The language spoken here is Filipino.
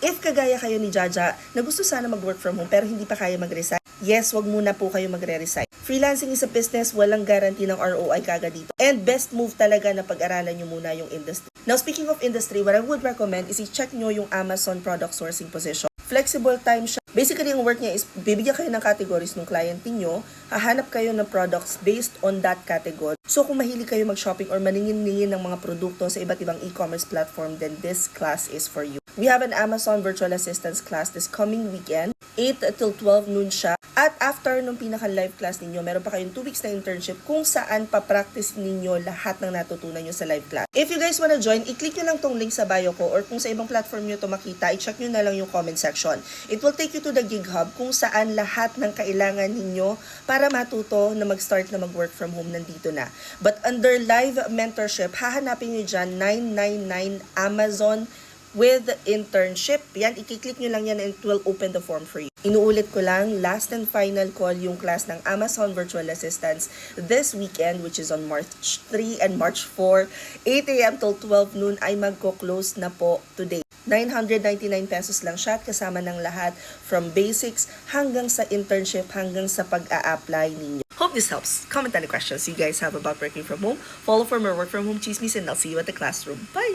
If kagaya kayo ni Jaja na gusto sana mag-work from home pero hindi pa kaya mag-resign, yes, wag muna po kayo magre-resign. Freelancing is a business, walang guarantee ng ROI kaga dito. And best move talaga na pag-aralan nyo muna yung industry. Now, speaking of industry, what I would recommend is i-check nyo yung Amazon product sourcing position. Flexible time siya. Basically, yung work niya is bibigyan kayo ng categories ng client niyo, hahanap kayo ng products based on that category. So, kung mahilig kayo mag-shopping or maningin-ningin ng mga produkto sa iba't ibang e-commerce platform, then this class is for you. We have an Amazon Virtual Assistance class this coming weekend. 8 till 12 noon siya. At after nung pinaka-live class ninyo, meron pa kayong 2 weeks na internship kung saan pa-practice ninyo lahat ng natutunan nyo sa live class. If you guys wanna join, i-click nyo lang tong link sa bio ko or kung sa ibang platform nyo to makita, i-check nyo na lang yung comment section. It will take you to the Gig Hub kung saan lahat ng kailangan ninyo para matuto na mag-start na mag-work from home nandito na. But under live mentorship, hahanapin nyo dyan 999 Amazon with internship. Yan, i-click nyo lang yan and it will open the form for you. Inuulit ko lang, last and final call yung class ng Amazon Virtual Assistants this weekend, which is on March 3 and March 4, 8 a.m. till 12 noon ay magko-close na po today. 999 pesos lang siya kasama ng lahat from basics hanggang sa internship hanggang sa pag-a-apply ninyo. Hope this helps. Comment any questions you guys have about working from home. Follow for more work from home chismis and I'll see you at the classroom. Bye!